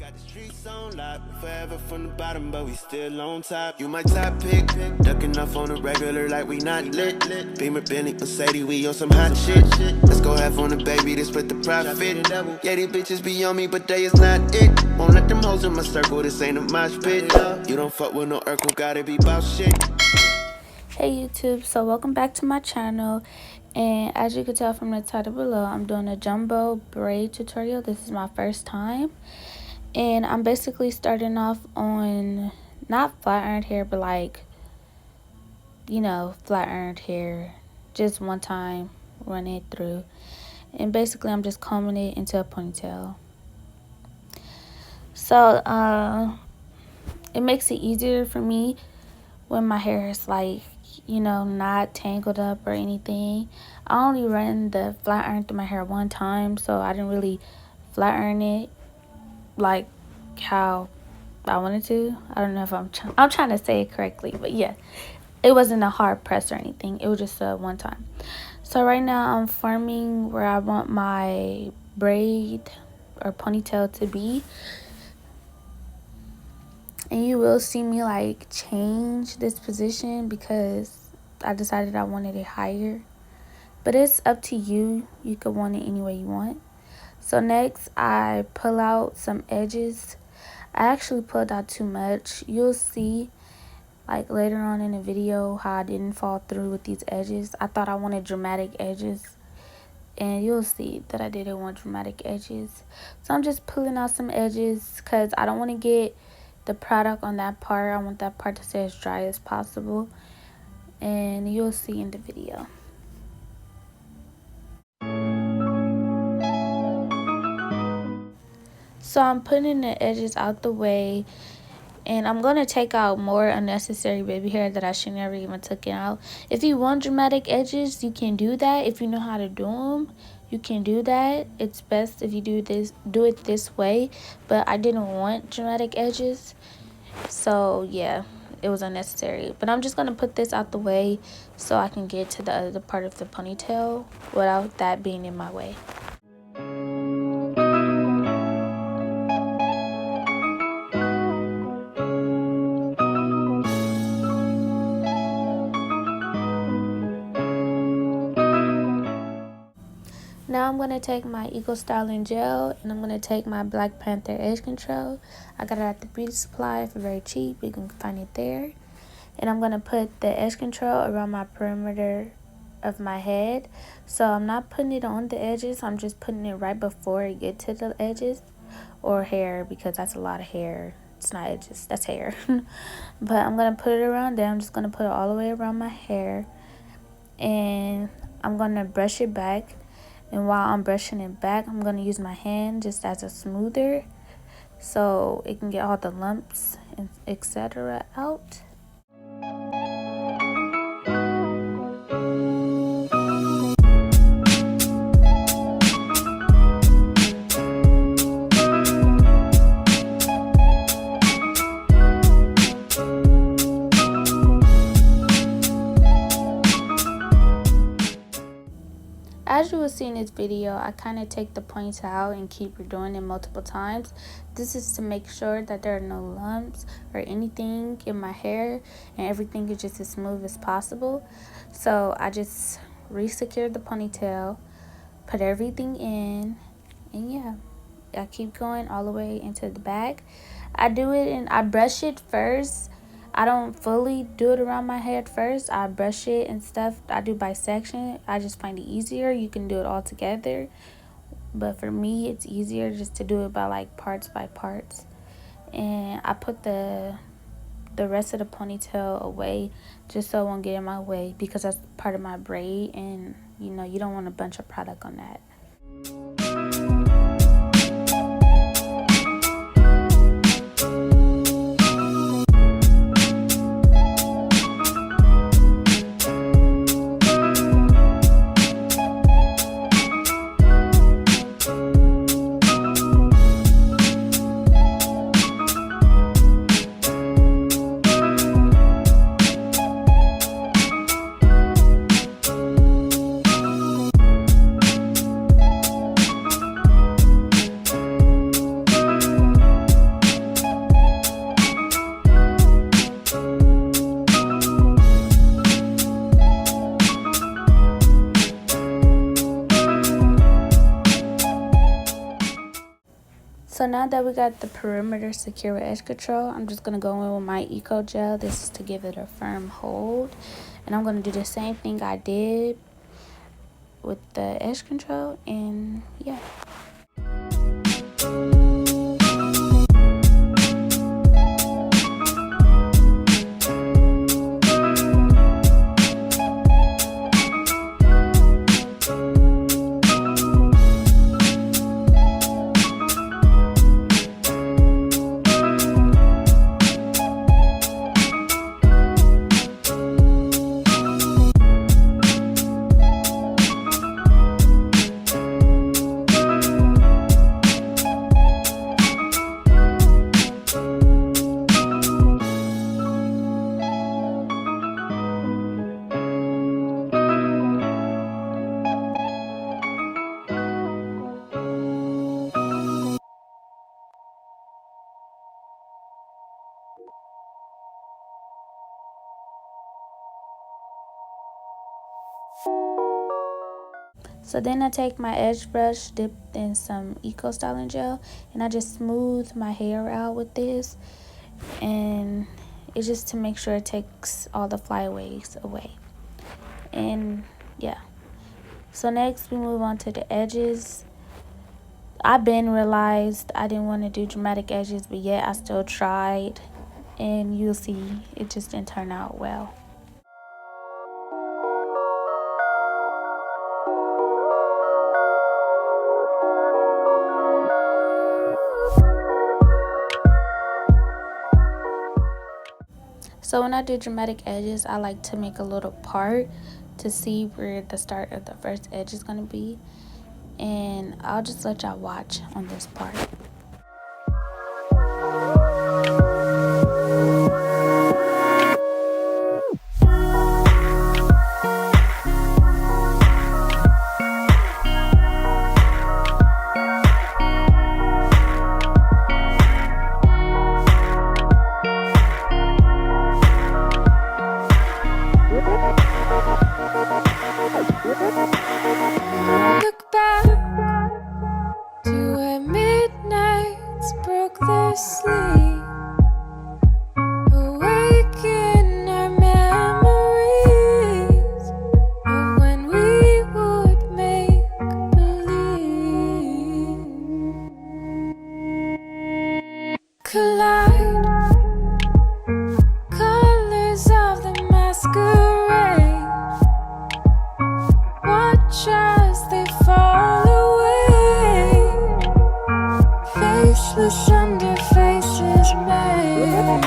Got the streets on lock, forever from the bottom, but we still on top. You my top pick, ducking off on the regular like we not lit. Beamer, Bentley, Mercedes, we on some hot shit. Let's go half on the baby, to split the profit. Yeah, these bitches be on me, but they is not it. Won't let them hoes in my circle, this ain't a mosh pit. You don't fuck with no Urkel, gotta be bout shit. Hey YouTube, so welcome back to my channel, and as you can tell from the title below, I'm doing a jumbo braid tutorial. This is my first time, and I'm basically starting off on not flat ironed hair, but like, you know, flat ironed hair, just one time, run it through, and basically I'm just combing it into a ponytail. So it makes it easier for me when my hair is like, you know, not tangled up or anything. I only run the flat iron through my hair one time, so I didn't really flat iron it like how I wanted to. I don't know if I'm trying to say it correctly, but yeah, it wasn't a hard press or anything. It was just a one time. So right now I'm forming where I want my braid or ponytail to be. And you will see me like change this position because I decided I wanted it higher. But it's up to you. You could want it any way you want. So next I pull out some edges. I actually pulled out too much. You'll see like later on in the video how I didn't fall through with these edges. I thought I wanted dramatic edges. And you'll see that I didn't want dramatic edges. So I'm just pulling out some edges because I don't want to get the product on that part. I want that part to stay as dry as possible, and you'll see in the video. So I'm putting the edges out the way, and I'm going to take out more unnecessary baby hair that I should never even took it out. If you want dramatic edges, you can do that. If you know how to do them, you can do that. It's best if you do it this way, but I didn't want dramatic edges. So yeah, it was unnecessary, but I'm just gonna put this out the way so I can get to the other part of the ponytail without that being in my way. Now I'm going to take my Eco Styling Gel, and I'm going to take my Black Panther Edge Control. I got it at the beauty supply for very cheap. You can find it there. And I'm going to put the edge control around my perimeter of my head. So I'm not putting it on the edges. I'm just putting it right before it gets to the edges or hair, because that's a lot of hair. It's not edges, that's hair. But I'm going to put it around there. I'm just going to put it all the way around my hair. And I'm going to brush it back. And while I'm brushing it back, I'm going to use my hand just as a smoother so it can get all the lumps and etc. out. As you will see in this video, I kind of take the points out and keep redoing it multiple times. This is to make sure that there are no lumps or anything in my hair and everything is just as smooth as possible. So I just re-secure the ponytail, put everything in, and yeah, I keep going all the way into the back. I do it and I brush it first. I don't fully do it around my head first. I brush it and stuff. I do by section. I just find it easier. You can do it all together, but for me it's easier just to do it by like parts by parts. And I put the rest of the ponytail away just so it won't get in my way, because that's part of my braid, and you know, you don't want a bunch of product on that. So now that we got the perimeter secure with edge control, I'm just going to go in with my Eco Gel. This is to give it a firm hold. And I'm going to do the same thing I did with the edge control. And yeah. So then I take my edge brush dipped in some Eco Styling Gel, and I just smooth my hair out with this, and it's just to make sure it takes all the flyaways away. And yeah, so next we move on to the edges. I been realized I didn't want to do dramatic edges, but yet I still tried, and you'll see it just didn't turn out well. So when I do dramatic edges, I like to make a little part to see where the start of the first edge is going to be. And I'll just let y'all watch on this part. Look back to when midnights broke their sleep, awaken our memories of when we would make believe. Collide, colors of the masquerade. Watch as they fall away, faceless under faces made.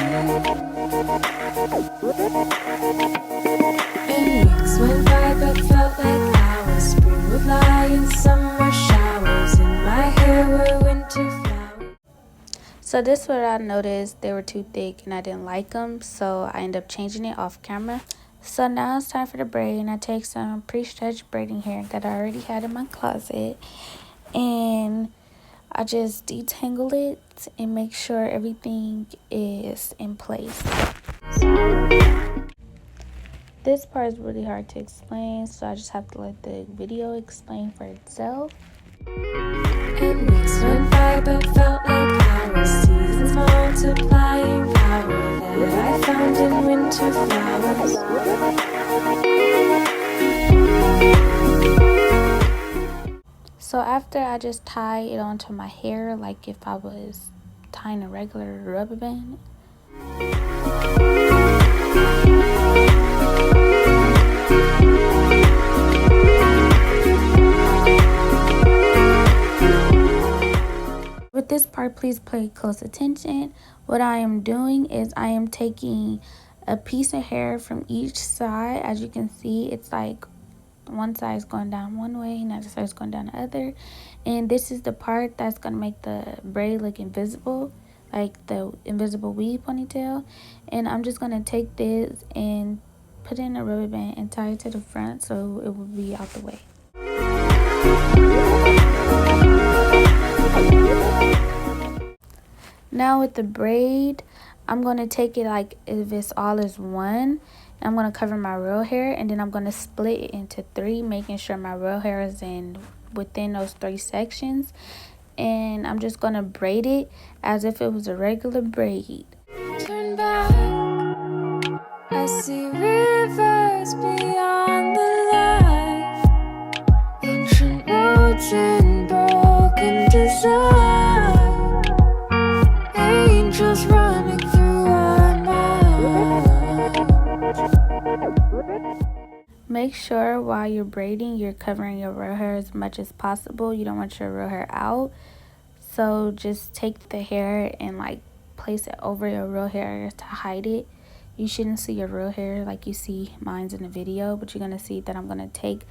And weeks went by but felt like hours. Spring would lie in summer showers, and my hair were winter flowers. So this what I noticed, they were too thick and I didn't like them, so I ended up changing it off camera. So now it's time for the braid, and I take some pre-stretched braiding hair that I already had in my closet, and I just detangle it and make sure everything is in place. This part is really hard to explain, so I just have to let the video explain for itself. And weeks went by but felt like hours. Seasons multiplying power that I found in winter flowers. So after I just tie it onto my hair like if I was tying a regular rubber band. With this part, please pay close attention. What I am doing is I am taking a piece of hair from each side. As you can see, it's like one side is going down one way and the other side is going down the other. And this is the part that's going to make the braid look invisible, like the invisible weave ponytail. And I'm just going to take this and put it in a rubber band and tie it to the front so it will be out the way. Now with the braid, I'm going to take it like if it's all as one. I'm going to cover my real hair, and then I'm going to split it into three, making sure my real hair is in within those three sections. and I'm just gonna braid it as if it was a regular braid. Turn back, I see rivers beyond the light, ancient roads in broken design, angels running through our minds. Make sure while you're braiding, you're covering your real hair as much as possible. You don't want your real hair out. So just take the hair and like place it over your real hair to hide it. You shouldn't see your real hair like you see mine's in the video, but you're gonna see that I'm gonna take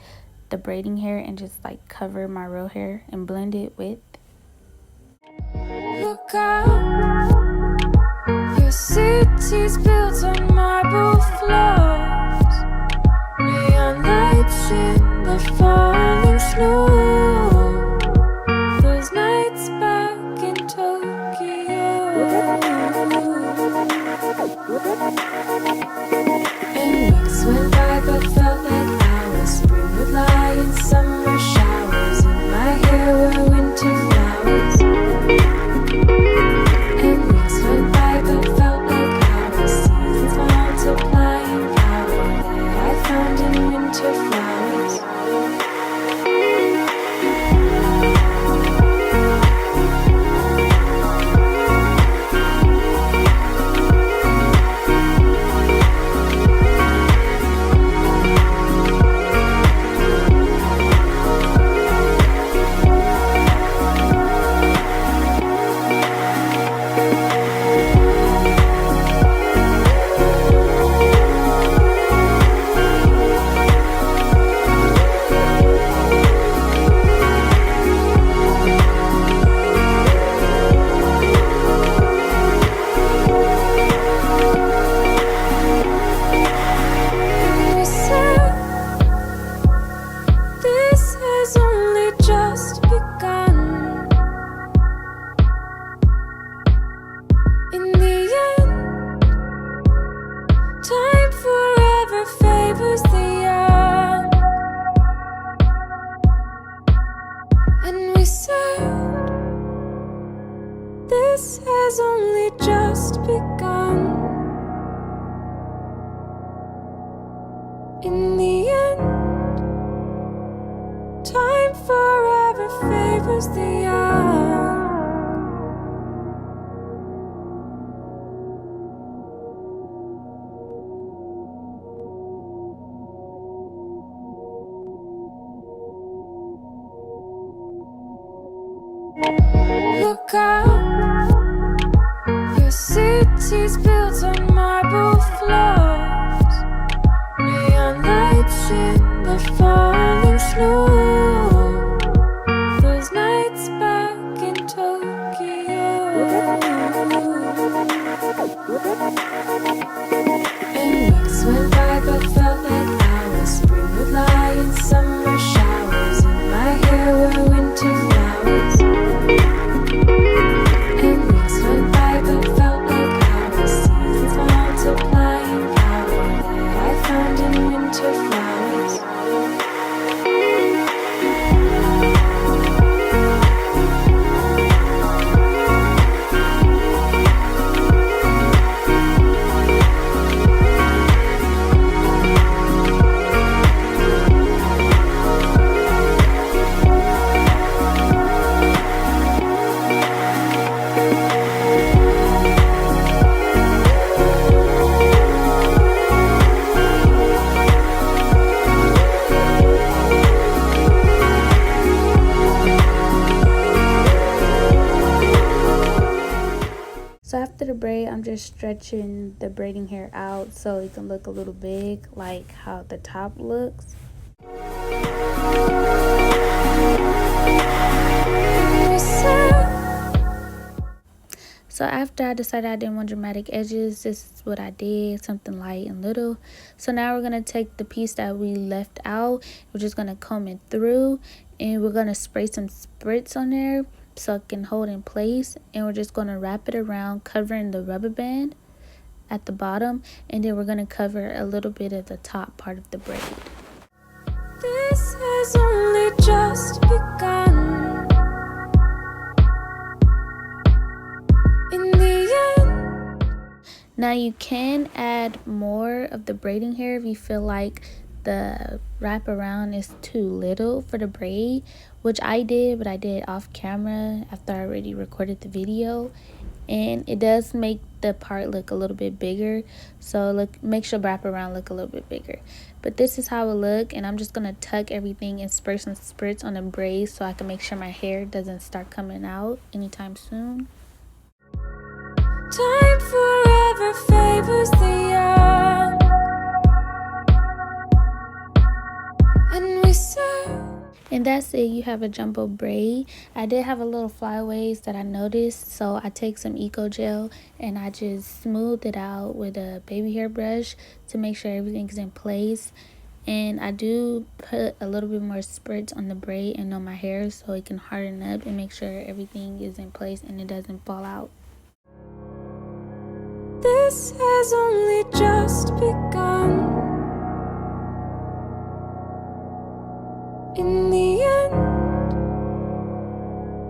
the braiding hair and just like cover my real hair and blend it with. Look out, your city's built on marble floors, neon lights in the falling snow. Those nights back in Tokyo, and weeks went by but felt like hours. Spring would lie in summer showers, in my hair were winter flowers. And weeks went by but felt like hours. Seasons multiplying power that I found in winter flowers. This has only just begun. In the end, time forever favors the young. Look out, your city's built on marble floors, neon lights in the falling snow. Those nights back in Tokyo, and weeks went by but felt like hours. Spring would lie in summer showers, in my hair were winter flowers. And weeks went by but felt like hours. Seasons multiplying power that I found in winter flowers. So after the braid, I'm just stretching the braiding hair out so it can look a little big, like how the top looks. So after I decided I didn't want dramatic edges, this is what I did, something light and little. So now we're going to take the piece that we left out, we're just going to comb it through, and we're going to spray some spritz on there so it can hold in place, and we're just going to wrap it around, covering the rubber band at the bottom, and then we're going to cover a little bit of the top part of the braid. This has only just begun. Now you can add more of the braiding hair if you feel like the wraparound is too little for the braid, which I did, but I did off camera after I already recorded the video, and it does make the part look a little bit bigger, so look, makes your wraparound look a little bit bigger. But this is how it look, and I'm just gonna tuck everything in spurts and spurts on the braid so I can make sure my hair doesn't start coming out anytime soon. Time forever favors the young, and we serve. And that's it, you have a jumbo braid. I did have a little flyaways that I noticed, so I take some eco gel and I just smooth it out with a baby hair brush to make sure everything's in place. And I do put a little bit more spurts on the braid and on my hair so it can harden up and make sure everything is in place and it doesn't fall out. This has only just begun. In the end,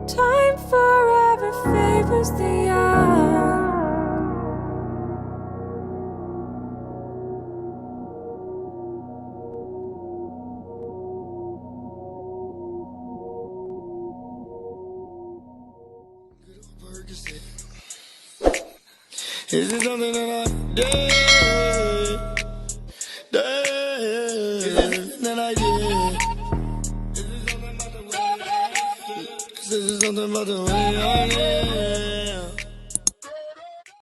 time forever favors the young. Is it something that I did? Is it something that I did? Is it something about the way I feel? 'Cause this is something about the way I live.